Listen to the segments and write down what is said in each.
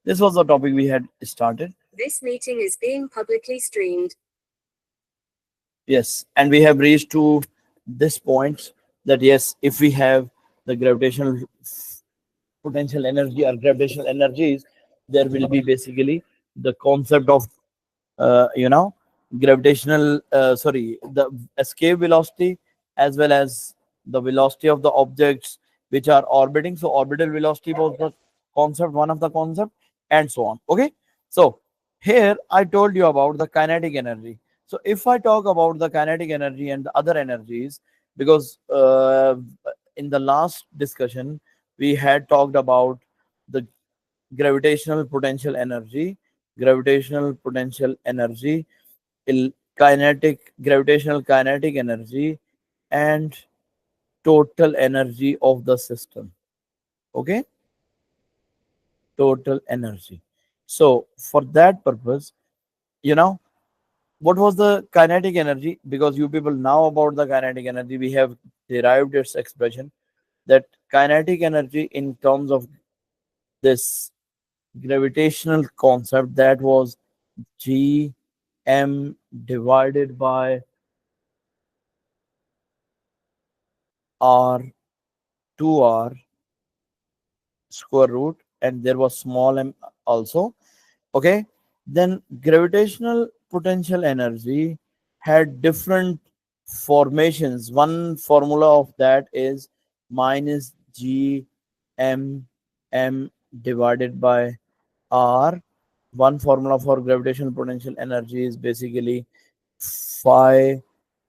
This was the topic we had started. This meeting is being publicly streamed. Yes, and we have reached to this point that yes, if we have the gravitational potential energy or gravitational energies, there will be basically the concept of gravitational sorry, the escape velocity as well as the velocity of the objects which are orbiting. So orbital velocity was the concept, one of the concept, and so on. Okay, so here I told you about the kinetic energy. So if I talk about the kinetic energy and the other energies, because in the last discussion we had talked about the gravitational potential energy, gravitational potential energy, kinetic, gravitational kinetic energy, and total energy of the system. Okay, total energy. So for that purpose, you know, what was the kinetic energy? Because you people know about the kinetic energy, we have derived its expression, that kinetic energy in terms of this gravitational concept, that was g m divided by r 2r square root, and there was small m also. Okay, then gravitational potential energy had different formations. One formula of that is minus g m m divided by r. One formula for gravitational potential energy is basically phi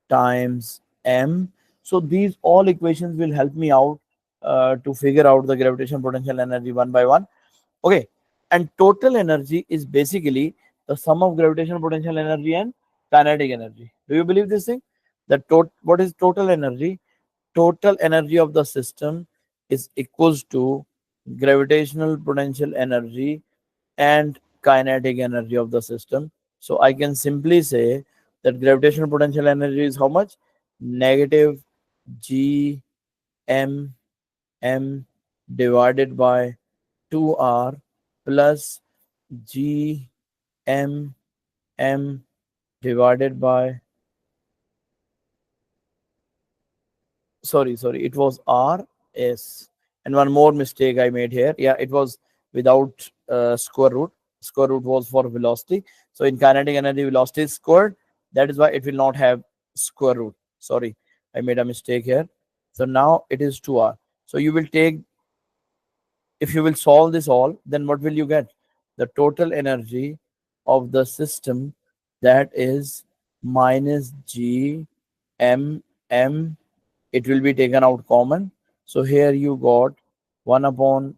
times m. So these all equations will help me out to figure out the gravitational potential energy one by one. Okay, and total energy is basically the sum of gravitational potential energy and kinetic energy. Do you believe this thing? What is total energy? Total energy of the system is equals to gravitational potential energy and kinetic energy of the system. So I can simply say that gravitational potential energy is how much? Negative g m m divided by 2r plus g m m divided by, sorry, it was r s. And one more mistake I made here. Yeah, it was without square root. Square root was for velocity. So in kinetic energy, velocity is squared. That is why it will not have square root. Sorry, I made a mistake here. So now it is 2r. So you will take, if you will solve this all, then what will you get? The total energy of the system, that is minus g m m. It will be taken out common. So here you got 1 upon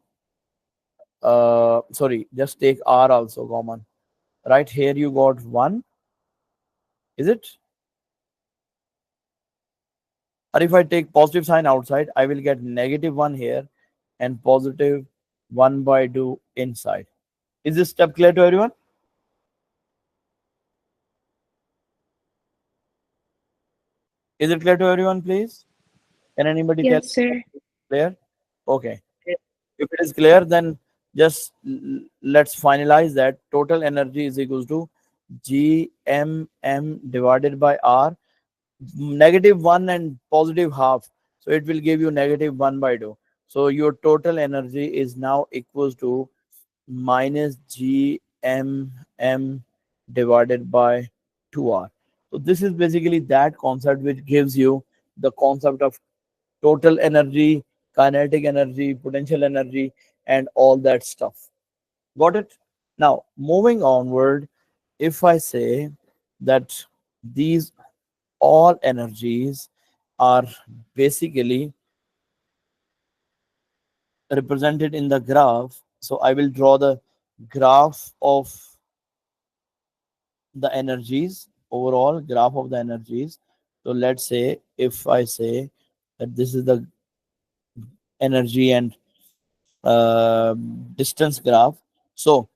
sorry, just take r also common. Right here you got 1. Is it? Or if I take positive sign outside, I will get negative 1 here and positive 1 by 2 inside. Is this step clear to everyone? Is it clear to everyone, please? Can anybody tell Yes, sir. clear? Okay. If it is clear, then just let's finalize that total energy is equals to g m m divided by r, negative 1 and positive half. So it will give you negative 1 by 2. So your total energy is now equals to minus g m m divided by 2r. So this is basically that concept which gives you the concept of total energy, kinetic energy, potential energy, and all that stuff. Got it? Now, moving onward, if I say that these all energies are basically represented in the graph, so I will draw the graph of the energies, overall graph of the energies. So let's say if I say that this is the energy and uh, distance graph. So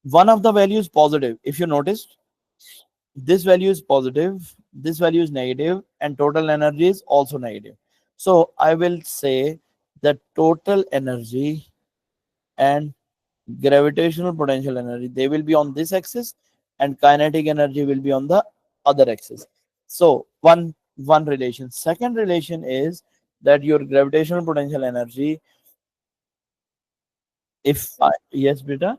one of the value is positive. If you noticed, this value is positive, this value is negative, and total energy is also negative. So I will say the total energy and gravitational potential energy, they will be on this axis, and kinetic energy will be on the other axis. So one relation. Second relation is that your gravitational potential energy, if I, yes beta,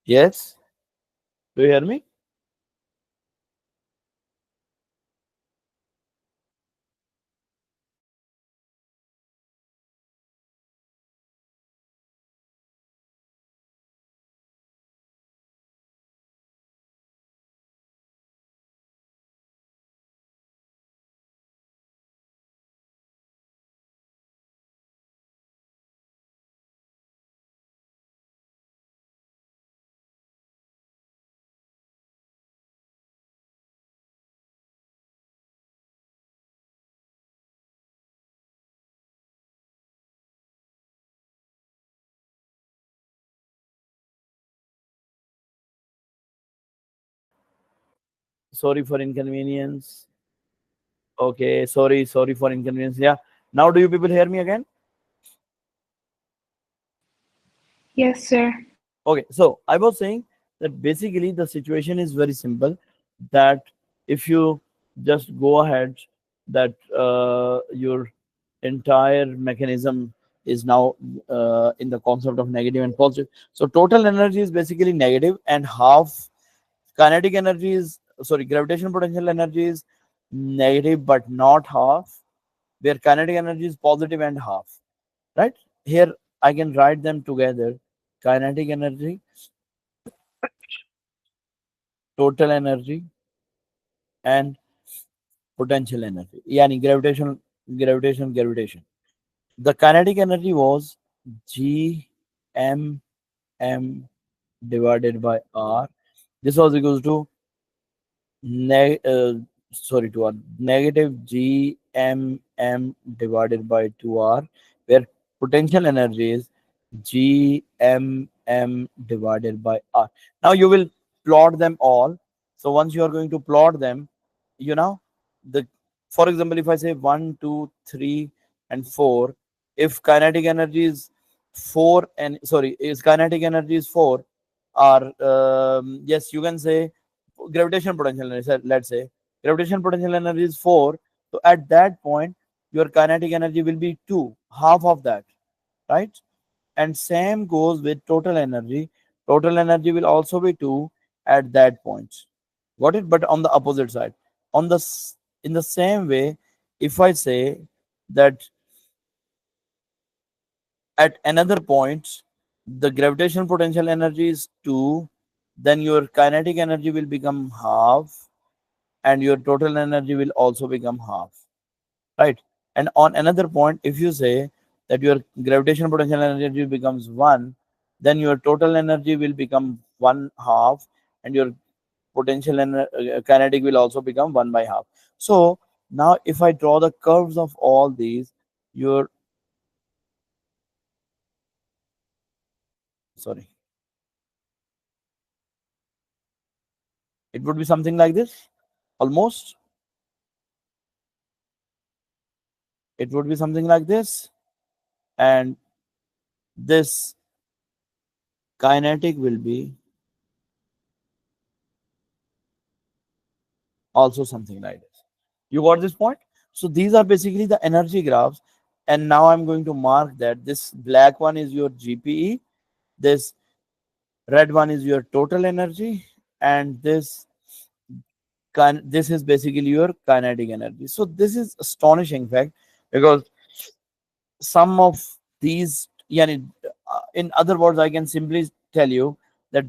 yes, do you hear me? Sorry for inconvenience. Okay, sorry for inconvenience. Yeah. Now do you people hear me again? Yes, sir. Okay, so I was saying that basically the situation is very simple. That if you just go ahead, that your entire mechanism is now in the concept of negative and positive. So total energy is basically negative, and half kinetic energy is, sorry, gravitational potential energy is negative but not half, where kinetic energy is positive and half. Right here, I can write them together: kinetic energy, total energy, and potential energy. Yani gravitation. The kinetic energy was G M M divided by R. This was equals to neg sorry, to R, negative G M M divided by 2R, where potential energy is G M M divided by R. Now you will plot them all. So once you are going to plot them, you know, the, for example, if I say 1, 2, 3, and 4, if kinetic energy is 4, and sorry, is kinetic energy is 4, or yes, you can say gravitational potential energy, let's say gravitational potential energy is 4, so at that point your kinetic energy will be 2, half of that, right? And same goes with total energy. Total energy will also be 2 at that point. Got it? But on the opposite side, on the in the same way, if I say that at another point the gravitational potential energy is 2, then your kinetic energy will become half, and your total energy will also become half, right? And on another point, if you say that your gravitational potential energy becomes 1, then your total energy will become 1 half, and your kinetic will also become 1 by half. So now if I draw the curves of all these, your, sorry, it would be something like this, almost. It would be something like this, and this kinetic will be also something like this. You got this point? So these are basically the energy graphs. And now I'm going to mark that this black one is your GPE, this red one is your total energy, and this is basically your kinetic energy. So this is astonishing fact, because some of these, yani, in other words, I can simply tell you that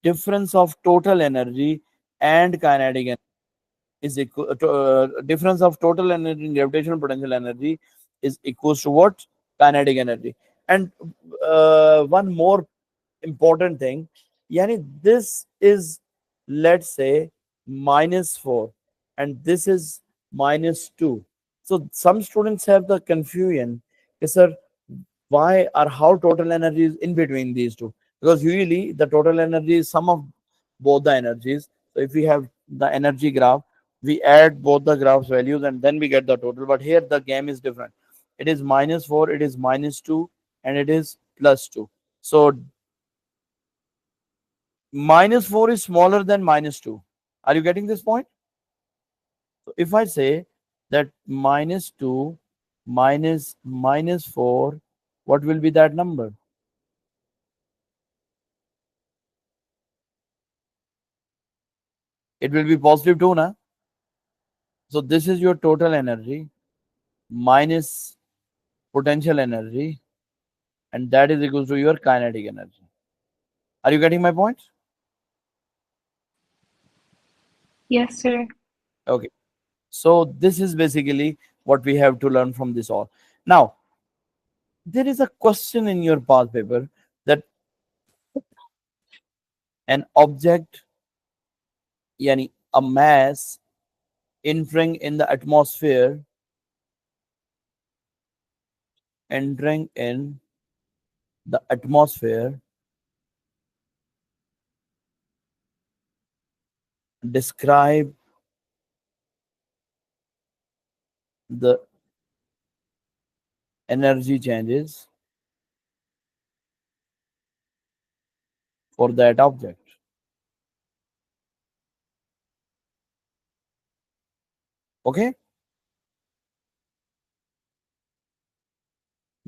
difference of total energy and kinetic energy is equal to, difference of total energy and gravitational potential energy is equals to what? Kinetic energy. And one more important thing, yani this is, let's say, -4, and this is -2. So some students have the confusion, yes sir, why or how total energy is in between these two, because usually the total energy is sum of both the energies. So if we have the energy graph, we add both the graphs values and then we get the total. But here the game is different. It is -4, it is -2, and it is plus 2. So minus 4 is smaller than minus 2. Are you getting this point? So if I say that minus 2 minus minus 4, what will be that number? It will be positive 2, na? So this is your total energy minus potential energy, and that is equal to your kinetic energy. Are you getting my point? Yes, sir. Okay. So this is basically what we have to learn from this all. Now, there is a question in your past paper that an object, yani a mass entering in the atmosphere, entering in the atmosphere, describe the energy changes for that object. Okay,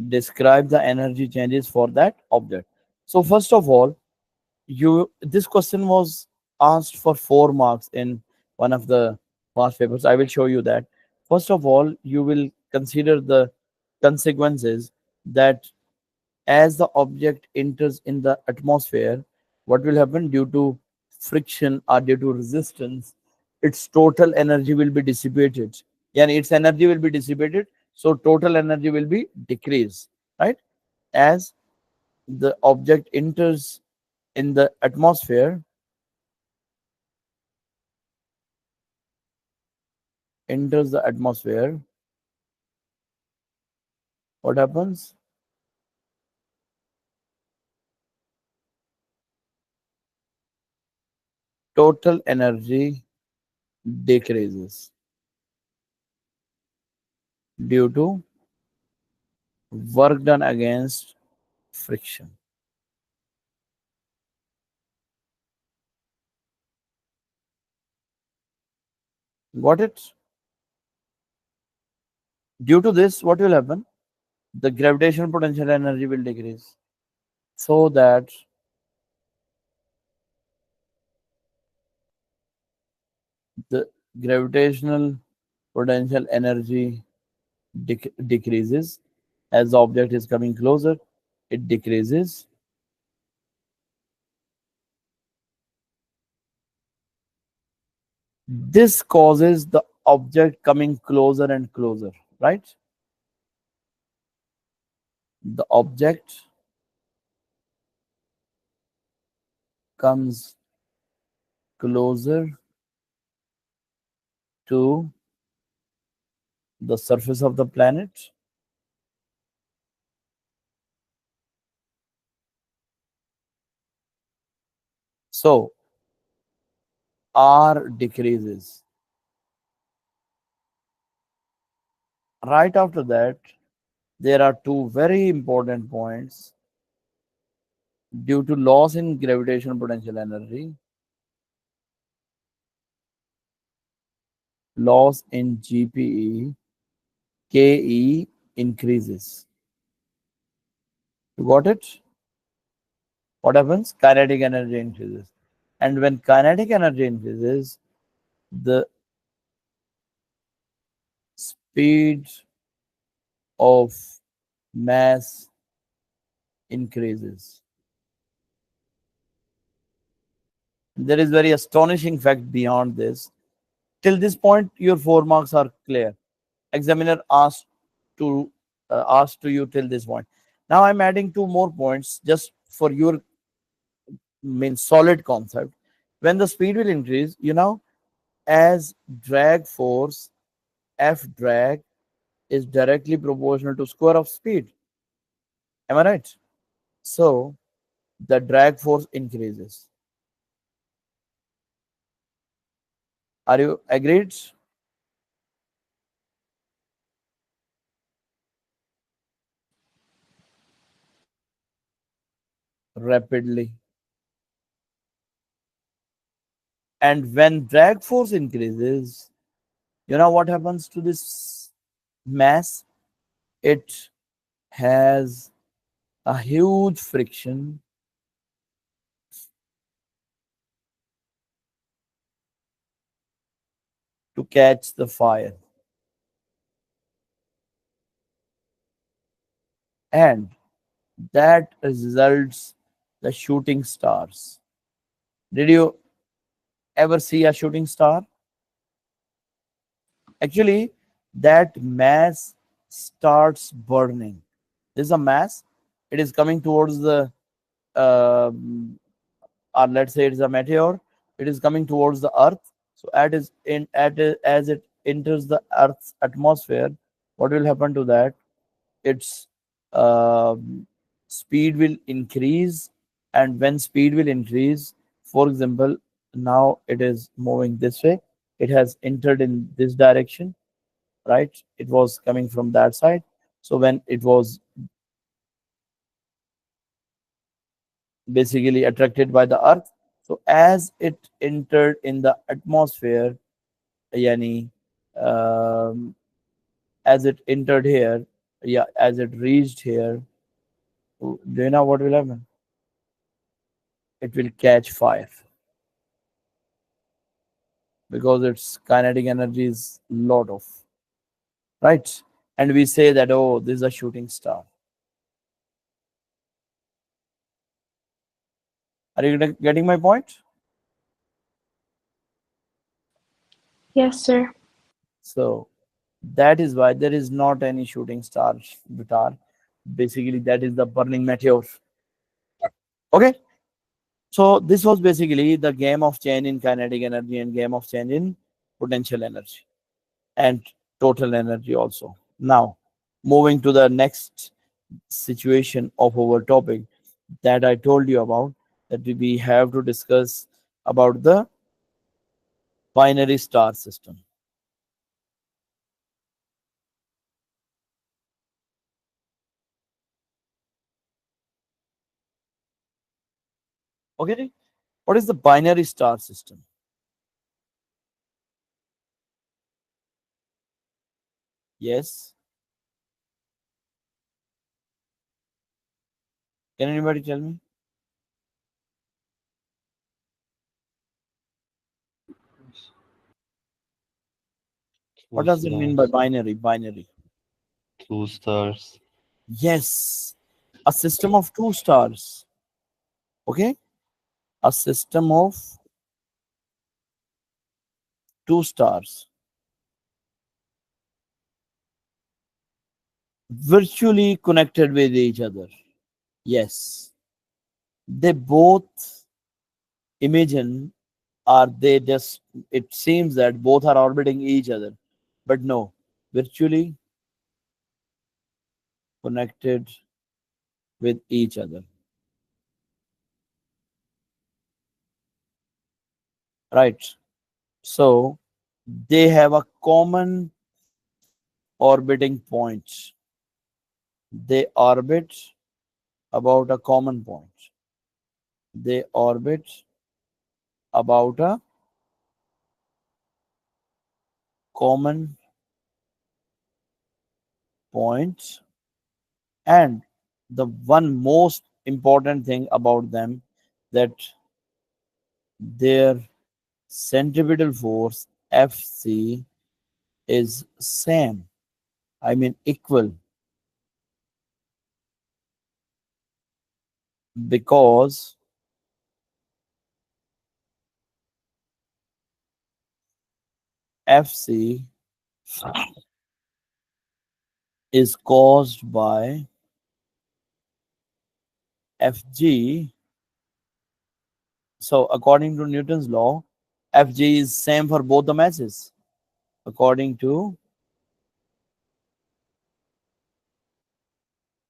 describe the energy changes for that object. So first of all, you this question was asked for 4 marks in one of the past papers. I will show you that. First of all, you will consider the consequences that as the object enters in the atmosphere, what will happen due to friction or due to resistance, its total energy will be dissipated. Yeah, its energy will be dissipated, so total energy will be decreased, right? As the object enters in the atmosphere, enters the atmosphere, what happens? Total energy decreases due to work done against friction. Got it? Due to this, what will happen? The gravitational potential energy will decrease, so that the gravitational potential energy decreases as the object is coming closer. It decreases. This causes the object coming closer and closer, right? The object comes closer to the surface of the planet. So R decreases. Right after that, there are two very important points. Due to loss in gravitational potential energy, loss in GPE, KE increases. You got it? What happens? Kinetic energy increases. And when kinetic energy increases, the speed of mass increases. There is very astonishing fact beyond this. Till this point, your 4 marks are clear. Examiner asked to you till this point. Now I'm adding 2 more points just for your main solid concept. When the speed will increase, as drag force, F drag is directly proportional to square of speed. Am I right? So the drag force increases. Are you agreed? rapidly. And when drag force increases, you know what happens to this mass? It has a huge friction to catch the fire, and that results the shooting stars. Did you ever see a shooting star? Actually, that mass starts burning. This is a mass. It is coming towards the, or let's say it is a meteor. It is coming towards the Earth. So as it enters the Earth's atmosphere, what will happen to that? Its um, speed will increase, and when speed will increase, for example, now it is moving this way. It has entered in this direction, right? It was coming from that side. So when it was basically attracted by the earth, so as it entered in the atmosphere, yani, um, as it entered here, yeah, as it reached here, do you know what will happen? It will catch fire because its kinetic energy is lot of, right? And we say that, oh, this is a shooting star. Are you getting my point? Yes, sir. So that is why there is not any shooting star, Vitar. Basically, that is the burning meteor. Okay. So this was basically the game of change in kinetic energy and game of change in potential energy and total energy also. Now, moving to the next situation of our topic that I told you about, that we have to discuss about the binary star system. Okay, what is the binary star system? Yes, can anybody tell me? What Two does it mean by stars. binary? Binary. Two stars. Yes, a system of two stars. Okay, a system of two stars virtually connected with each other. Yes, they both imagine, are they just, it seems that both are orbiting each other, but no, virtually connected with each other, right? So they have a common orbiting point. They orbit about a common point. They orbit about a common point, and the one most important thing about them, that their centripetal force Fc is same, I mean equal, because Fc is caused by Fg. So according to Newton's law, Fg is same for both the masses. According to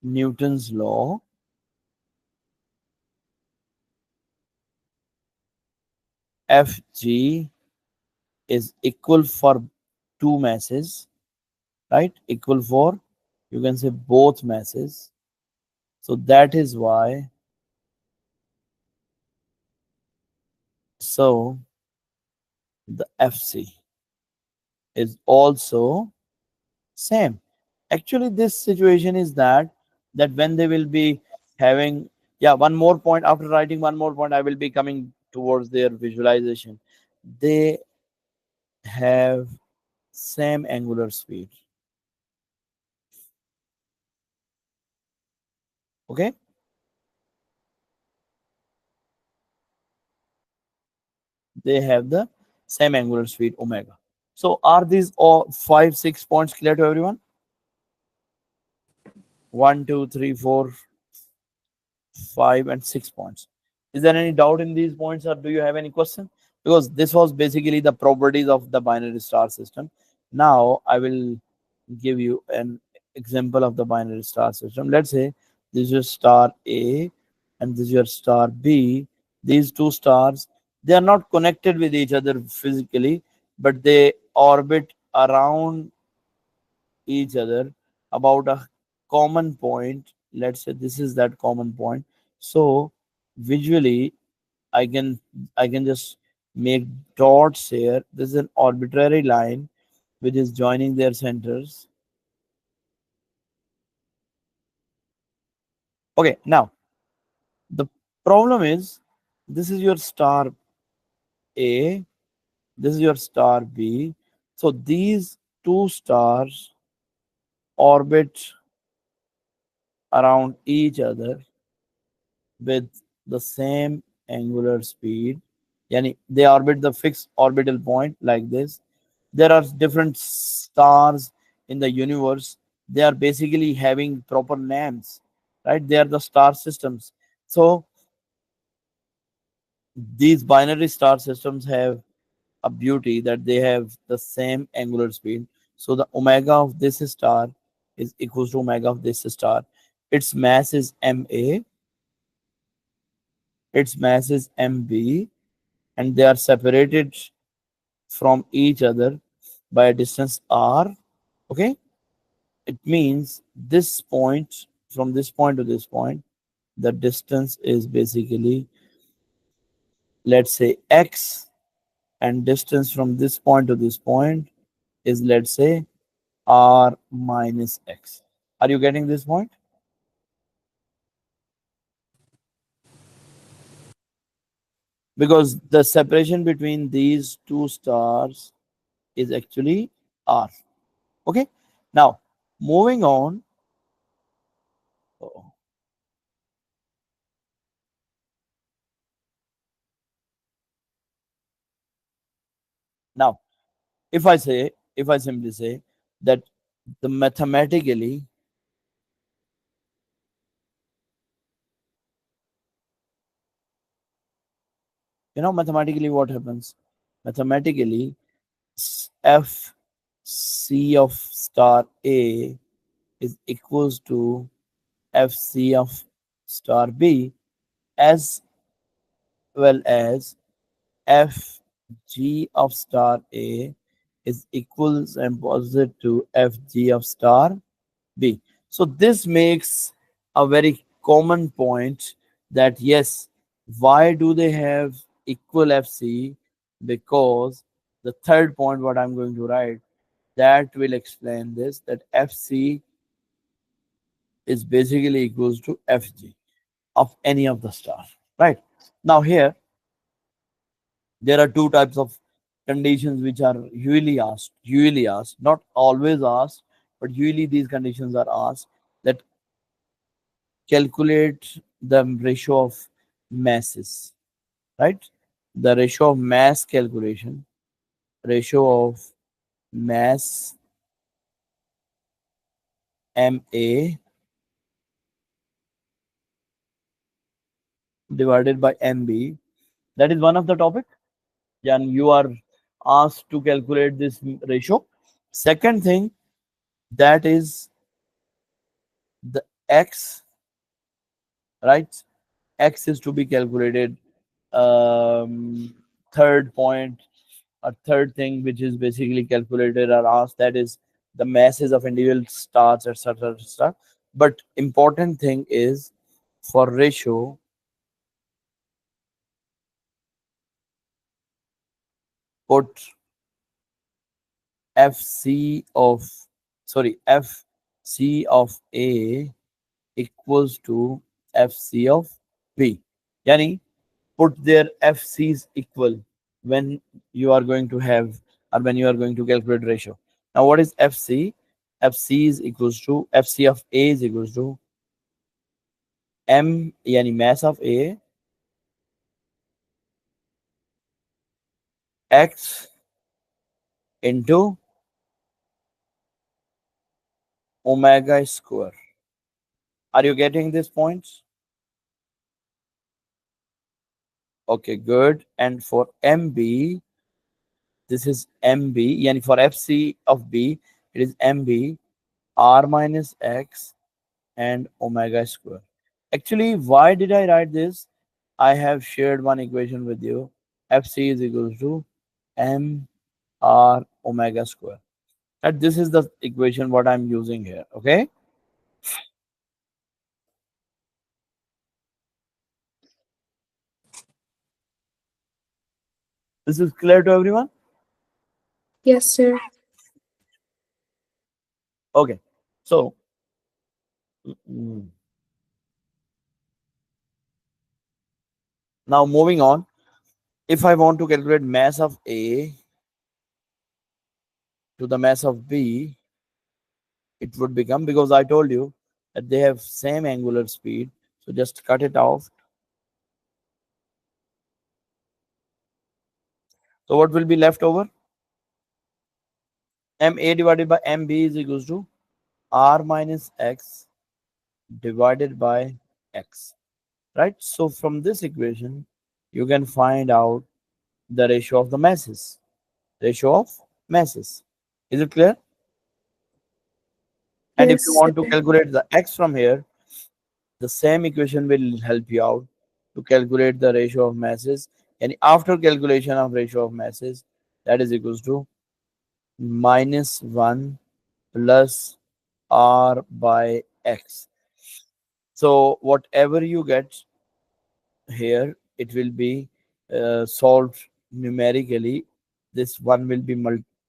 Newton's law, Fg is equal for two masses, right? Equal for, you can say, both masses. So that is why So the FC is also same. Actually, this situation is that when they will be having, yeah, one more point. After writing one more point, I will be coming towards their visualization. They have same angular speed. Okay, they have the same angular speed omega. So are these all 5 6 points clear to everyone? One, two, three, 4 5 and 6 points. Is there any doubt in these points, or do you have any question? Because this was basically the properties of the binary star system. Now I will give you an example of the binary star system. Let's say this is your star A and this is your star B. These two stars, they are not connected with each other physically, but they orbit around each other about a common point. Let's say this is that common point. So visually i can I can just make dots here. This is an arbitrary line which is joining their centers. Okay, now the problem is this is your star A, this is your star B. So these two stars orbit around each other with the same angular speed. Yani they orbit the fixed orbital point like this. There are different stars in the universe. They are basically having proper names, right? They are the star systems. So these binary star systems have a beauty that they have the same angular speed. So the omega of this star is equals to omega of this star. Its mass is ma, its mass is mb, and they are separated from each other by a distance r. Okay, it means this point, from this point to this point, the distance is basically, let's say, x, and distance from this point to this point is, let's say, r minus x. Are you getting this point? Because the separation between these two stars is actually r. Okay, now moving on. Oh, now if I simply say that the mathematically, mathematically what happens? Mathematically, f c of star A is equals to f c of star B, as well as f g of star A is equals and opposite to f g of star B. So this makes a very common point that yes, why do they have equal FC? Because the third point, what I'm going to write, that will explain this, that FC is basically equals to FG of any of the stars. Right. Now here there are two types of conditions which are usually asked, not always asked, but usually these conditions are asked, that calculate the ratio of masses, right? The ratio of mass calculation, ratio of mass MA divided by MB. That is one of the topic. And you are asked to calculate this ratio. Second thing, that is the X, right? X is to be calculated. Third point, a third thing which is basically calculated or asked, that is the masses of individual stars, etc., etc. But important thing is, for ratio, put fc of fc of a equals to fc of b. Yani put their fc's equal when you are going to have, or when you are going to calculate ratio. Now what is fc? fc is equals to fc of a is equals to m, yani mass of a, x into omega square. Are you getting these points? Okay, good. And for mb, this is mb, yani for fc of b, it is mb r minus x and omega square. Actually, why did I write this? I have shared one equation with you. fc is equals to m r omega square. And this is the equation what I'm using here. Okay, this is clear to everyone. Yes, sir. Okay, so mm, now moving on. If I want to calculate mass of A to the mass of B, it would become, because I told you that they have same angular speed, so just cut it off. So what will be left over? MA divided by MB is equals to R minus X divided by X, right? So from this equation, you can find out the ratio of the masses. Ratio of masses. Is it clear? And if you Yes, want to sir. calculate the X from here, the same equation will help you out to calculate the ratio of masses. And after calculation of ratio of masses, that is equals to minus 1 plus r by x. So whatever you get here, it will be solved numerically. This one will be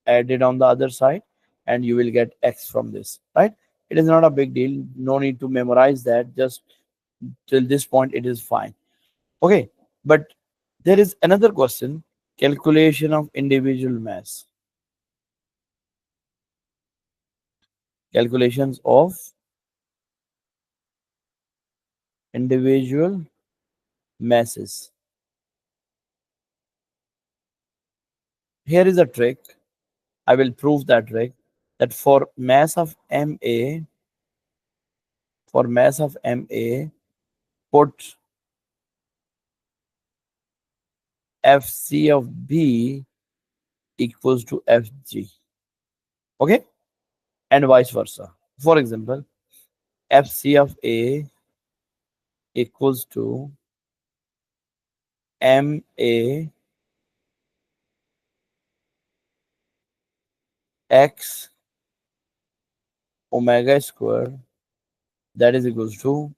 added on the other side, and you will get x from this, right? It is not a big deal. No need to memorize that. Just till this point, it is fine. Okay, but there is another question: calculation of individual mass. Calculations of individual masses. Here is a trick. I will prove that trick. That for mass of MA, put FC of B equals to FG. Okay, and vice versa. For example, FC of A equals to MA x omega square, that is equals to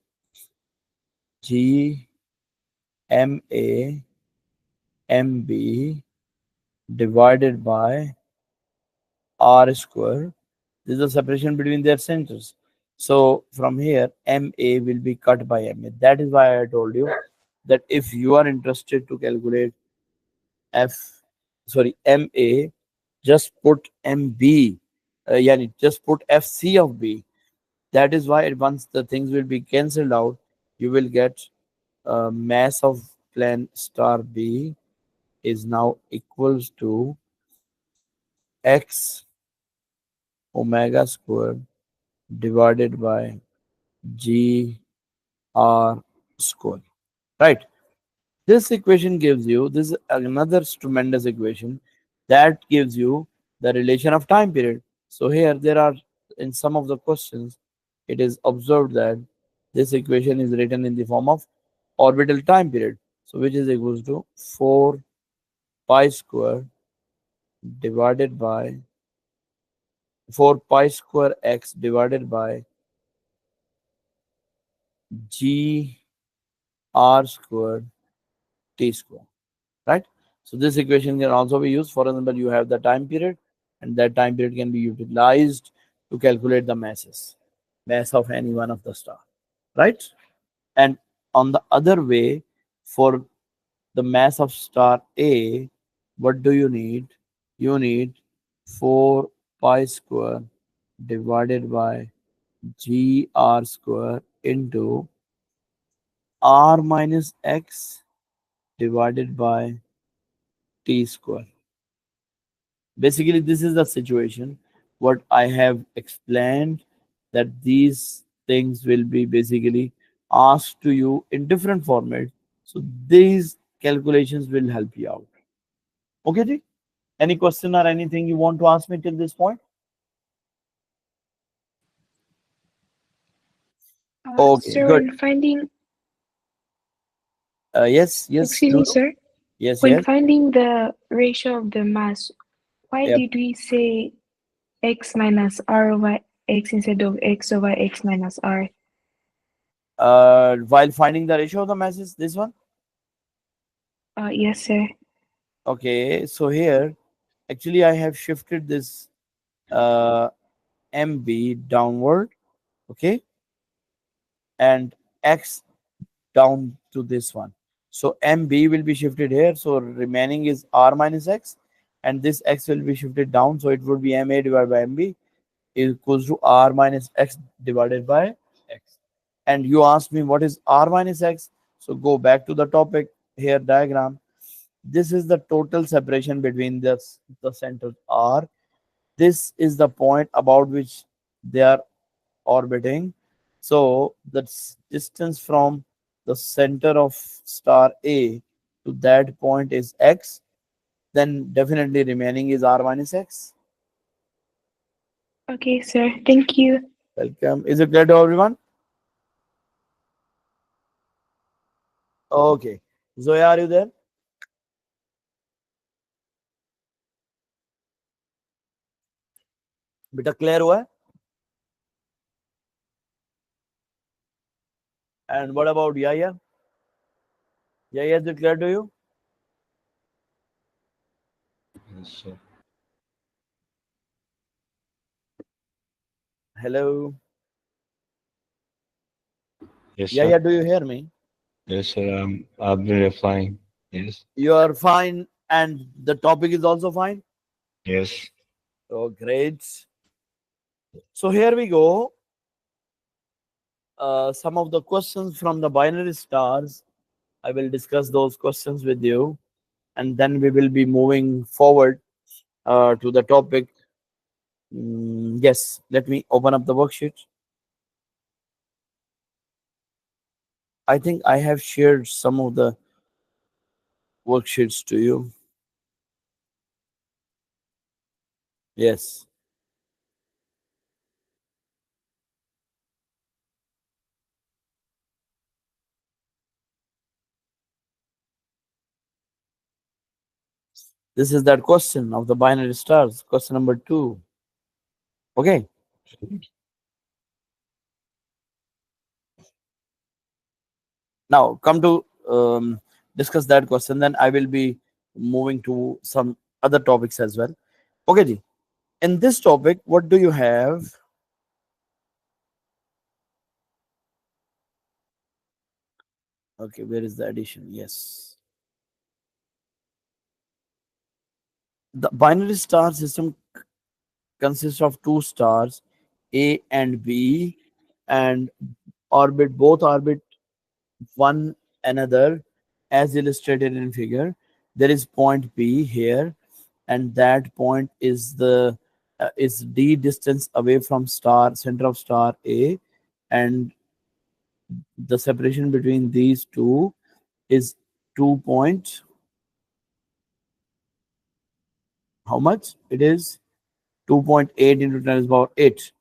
G MA MB divided by R square. This is the separation between their centers. So from here, MA will be cut by MA. That is why I told you that if you are interested to calculate MA, just put MB, yani just put FC of B. That is why once the things will be cancelled out, you will get mass of plane star B is now equals to x omega squared divided by g r square, right? This equation gives you, this is another tremendous equation that gives you the relation of time period. So here there are, in some of the questions, it is observed that this equation is written in the form of orbital time period, so which is equals to 4 pi square divided by 4 pi square x divided by g r square t square, right? So this equation can also be used. For example, you have the time period, and that time period can be utilized to calculate the mass of any one of the star, right? And on the other way, for the mass of star A, what do you need? You need 4 pi square divided by gr square into r minus x divided by t square. Basically, this is the situation what I have explained, that these things will be basically asked to you in different formats. So these calculations will help you out. Okay, Ji? Any question or anything you want to ask me till this point? Okay, Sir, good. when finding, Yes, yes, excuse me, Lulu. sir, Yes, when yes. finding the ratio of the mass, why Yep. did we say x minus r over x instead of x over x minus r? While finding the ratio of the masses, this one. Yes, sir. Okay, so here actually I have shifted this uh, MB downward, okay, and X down to this one. So MB will be shifted here. So remaining is R minus X, and this X will be shifted down. So it would be MA divided by MB is equals to R minus X divided by X. And you asked me what is R minus X. So go back to the topic here diagram. This is the total separation between the centers R. This is the point about which they are orbiting. So the distance from the center of star A to that point is X. Then definitely remaining is R minus X. Okay, sir. Thank you. Welcome. Is it clear to everyone? Okay. Zoya, are you there? बेटा clear हुआ है? And what about Yaya? Yaya, is it clear to you? Yes, sir. Hello. Yes, sir. Yaya, do you hear me? Yes, sir. I've been replying. Yes. You are fine, and the topic is also fine. Yes. Oh, great. So here we go. Some of the questions from the binary stars. I will discuss those questions with you, and then we will be moving forward to the topic. Yes, let me open up the worksheet. I think I have shared some of the worksheets to you. Yes. This is that question of the binary stars, question number 2. Okay. Now come to discuss that question. Then I will be moving to some other topics as well. Okay, Ji. In this topic, what do you have? Okay, where is the addition? Yes. The binary star system consists of two stars, A and B, and both orbit one another as illustrated in figure. There is point P here, and that point is d distance away from star center of star A, and the separation between these two is 2 point, how much it is, 2.8 into 10 is power 8.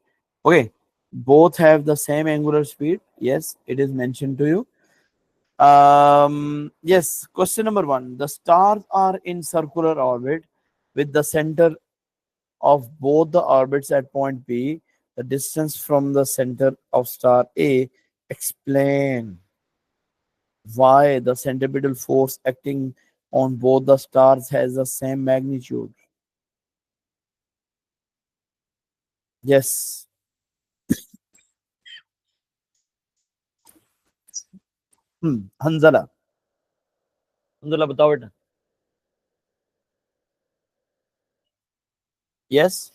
Okay, both have the same angular speed. Yes, it is mentioned to you. Yes, question number 1. The stars are in circular orbit with the center of both the orbits at point P. The distance from the center of star A. Explain why the centripetal force acting on both the stars has the same magnitude? Yes. Hanzala. Hanzala, बताओ बेटा. Yes.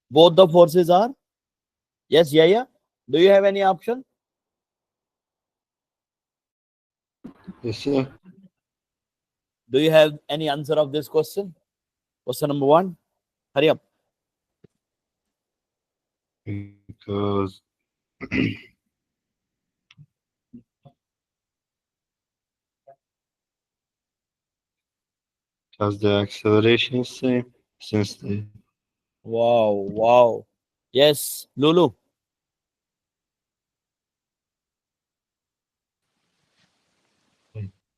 Both the forces are. Yes. Yeah. Yeah. Do you have any option? Yes, sir. Do you have any answer of this question? Question number one. Hurry up. Because because the acceleration is same since the Wow. Wow. Yes. Lulu.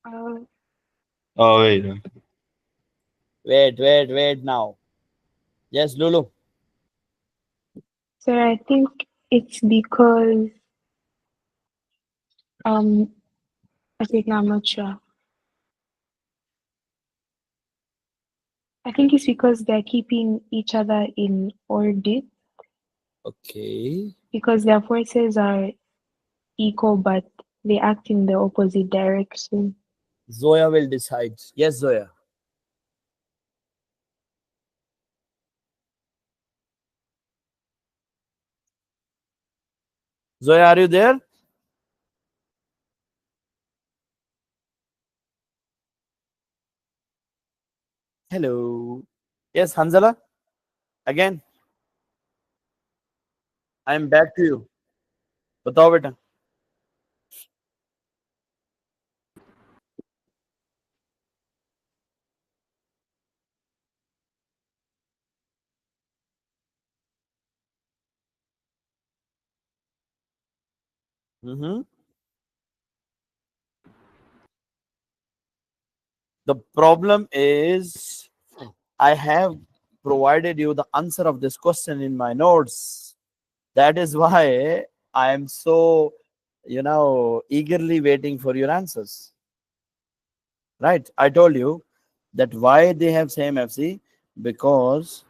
Uh, oh wait Wait. Wait. Wait. Now. Yes. Lulu. so I think it's because um I think I'm not sure. I think it's because they're keeping each other in orbit Okay. because their forces are equal but they act in the opposite direction. Zoya will decide. Yes, Zoya. Zoya, are you there? Hello. Yes, Hanzala. Again, I am back to you. बताओ बेटा. Mhm. The problem is I have provided you the answer of this question in my notes. That is why I am so, eagerly waiting for your answers. Right? I told you that why they have same FC, because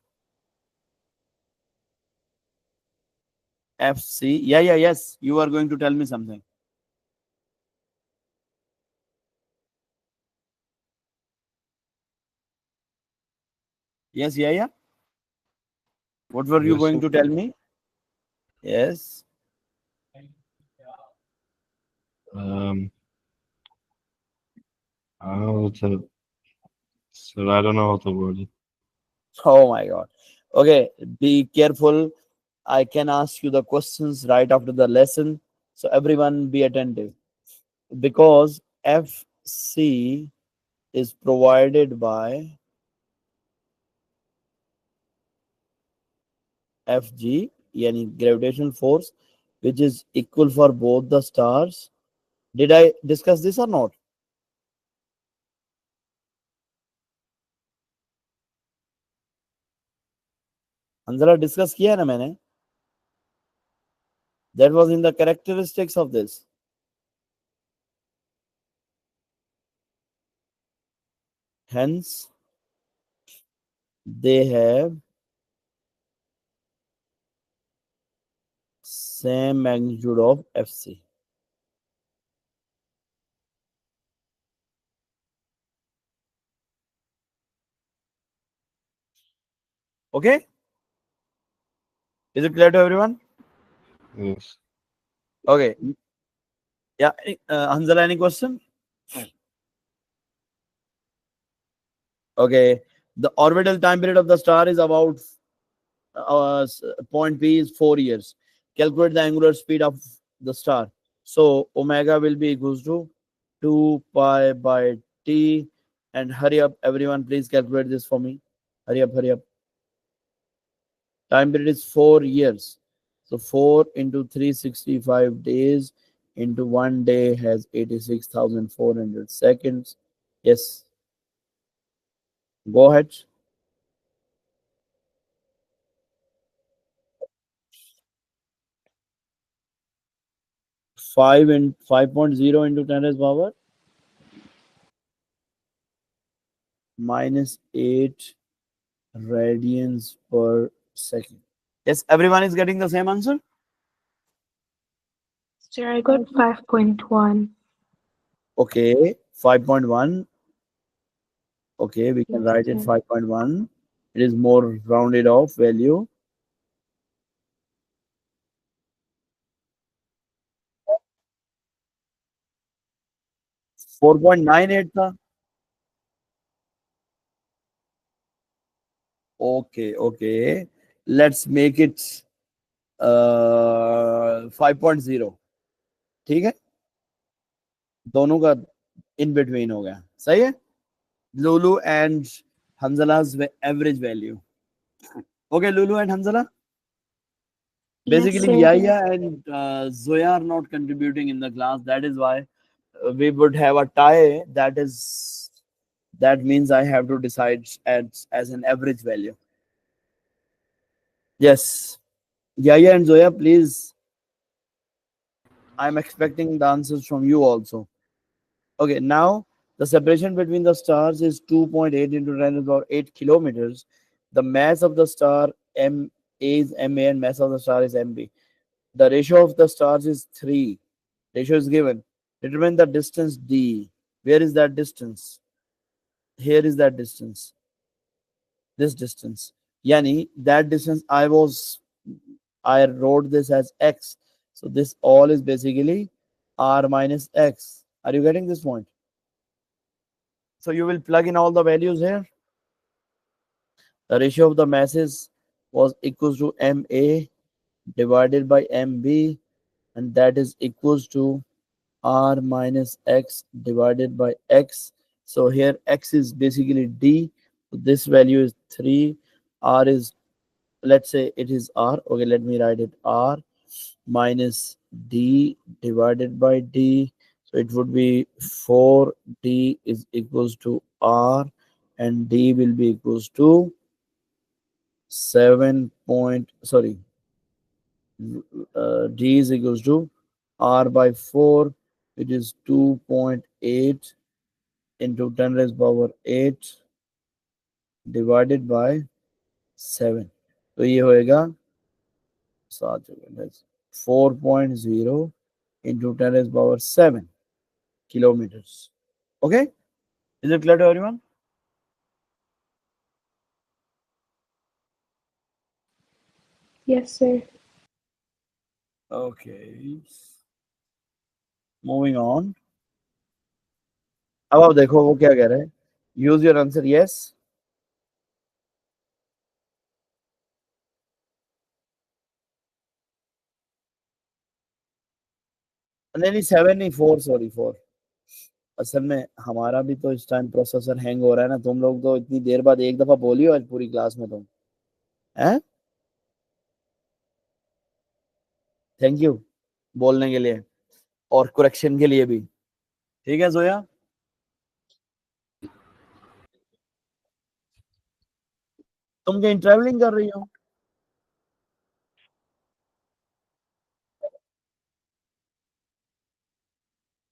FC. Yeah, yeah, yes. You are going to tell me something. Yes, yeah, yeah. What were you yes going sir. to tell me? Yes. um how to so I don't know how to word it. Oh my God. Okay, be careful. I can ask you the questions right after the lesson. So everyone be attentive. Because FC is provided by FG, yani gravitational force, which is equal for both the stars. Did I discuss this or not? Anjala discuss किया है ना मैंने. That was in the characteristics of this. Hence, they have same magnitude of FC. Okay, is it clear to everyone? Yes. Okay, yeah. Hanzala, any question? Okay, the orbital time period of the star is about point P is 4 years. Calculate the angular speed of the star. So omega will be equals to 2 pi by t. And hurry up, everyone, please calculate this for me. Hurry up, hurry up. Time period is 4 years. So 4 into 365 days into 1 day has 86,400 seconds. Yes, go ahead. 5 and 5.0 into 10 raised power minus 8 radians per second. Yes, everyone is getting the same answer. Sir, I got 5.1. Okay, 5.1. Okay, we can Yes, write it sir. 5.1. It is more rounded off value. 4.98 था. Okay, okay. Let's make it 5.0. ठीक है, दोनों का in between हो गया. सही है. Lulu and Hanzala's average value. Okay, Lulu and Hanzala. Yes, Basically, sir. Yaya and Zoya are not contributing in the class. That is why we would have a tie. That means I have to decide as an average value. Yes, Yaya and Zoya, please. I'm expecting the answers from you also. Okay, now the separation between the stars is 2.8 into 10 to the power 8 kilometers. The mass of the star M A is Ma and mass of the star is Mb. The ratio of the stars is 3. Ratio is given. Determine the distance D. Where is that distance? Here is that distance. This distance. Yani that distance I wrote this as x. So this all is basically r minus x. Are you getting this point? So you will plug in all the values here. The ratio of the masses was equals to Ma divided by Mb, and that is equals to r minus x divided by x. So here x is basically d. So this value is 3. R is, let's say it is r. Okay, let me write it, r minus d divided by d. So it would be 4d is equals to r, and d will be equals to 7 point, sorry, d is equals to r by 4, which is 2.8 into 10 raised power 8 divided by 7. तो ये होएगा 4.0 into 10 raised power 7 kilometers. Okay, is it clear to everyone? Yes, sir. Okay, moving on. अब आप देखो वो क्या कह रहे हैं. Use your answer yes. नहीं नहीं 7 नहीं 4, सॉरी 4. असल में हमारा भी तो इस टाइम प्रोसेसर हैंग हो रहा है ना. तुम लोग तो इतनी देर बाद एक दफा बोलियो आज पूरी क्लास में तुम हैं. थैंक यू बोलने के लिए और करेक्शन के लिए भी. ठीक है जोया. तुम कहीं ट्रैवलिंग कर रही हो?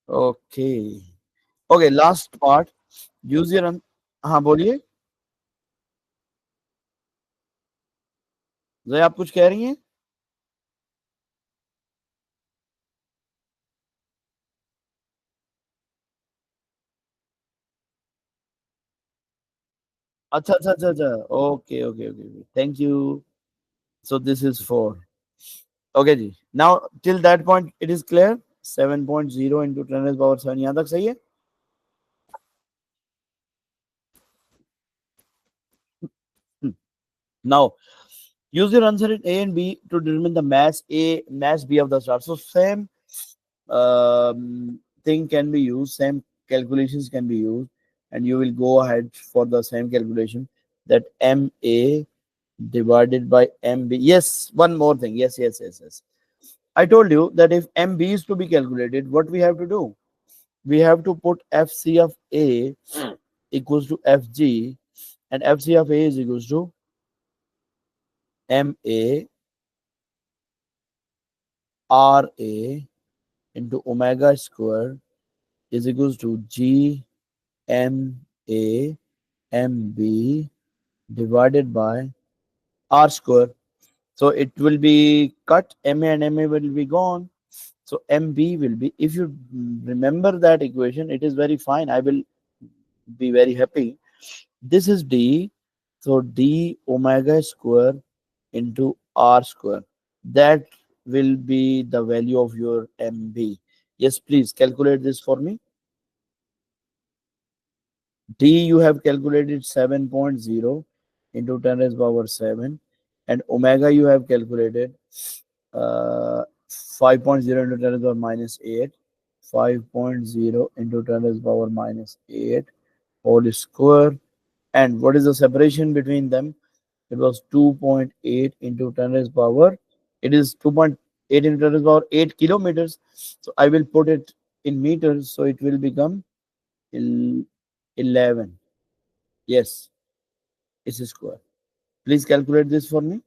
Okay okay, last part. Use your, हाँ बोलिए जोया, आप कुछ कह रही हैं? अच्छा अच्छा अच्छा अच्छा. Okay okay okay, thank you. So this is 4. Okay जी. Now till that point it is clear. 7.0 into 10 power 7 यहाँ तक सही है. Now use your answer in A and B to determine the mass A, mass B of the star. So same thing can be used, same calculations can be used, and you will go ahead for the same calculation, that MA divided by MB. Yes, one more thing. Yes, yes, yes, yes. I told you that if MB is to be calculated, what we have to do? We have to put FC of A equals to FG, and FC of A is equals to MA RA into omega square is equals to G M A M B divided by R square. So it will be cut, MA and MA will be gone. So MB will be, if you remember that equation, it is very fine. I will be very happy. This is D. So D omega square into R square. That will be the value of your MB. Yes, please calculate this for me. D you have calculated 7.0 into 10 raised power 7, and omega you have calculated 5.0 into 10 raised power minus 8, 5.0 into 10 raised power minus 8 whole square. And what is the separation between them? It was 2.8 into 10 raised power. It is 2.8 into 10 raised power 8 kilometers. So I will put it in meters. So it will become 11. Yes, it's a square. Please calculate this for me.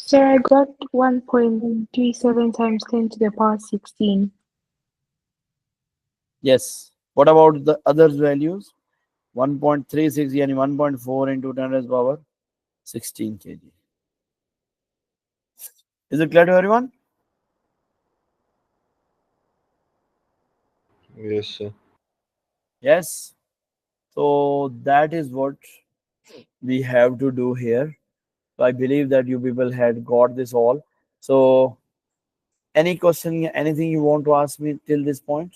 Sir, I got 1.37 times 10 to the power 16. Yes. What about the other values? 1.36 yani 1.4 into 10 raised power 16 kg. Is it clear to everyone? Yes, sir. Yes. So that is what we have to do here. So I believe that you people had got this all. So any question, anything you want to ask me till this point?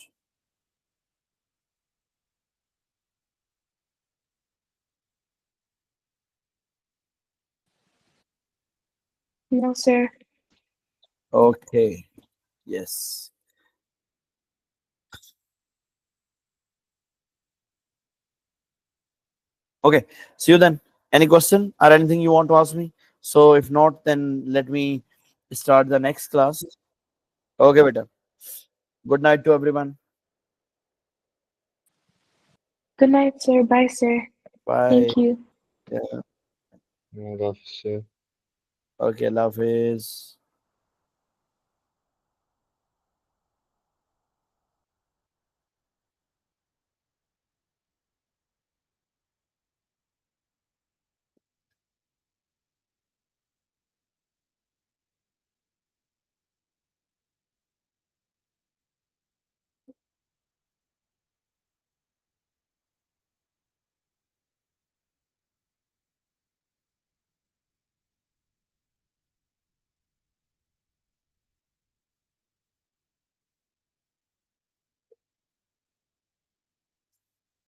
No, sir. Okay. Yes. Okay. See you then. Any question or anything you want to ask me? So if not, then let me start the next class. Okay, beta. Good night to everyone. Good night, sir. Bye, sir. Bye. Thank you. Yeah. No, that's, sir. Okay, love is.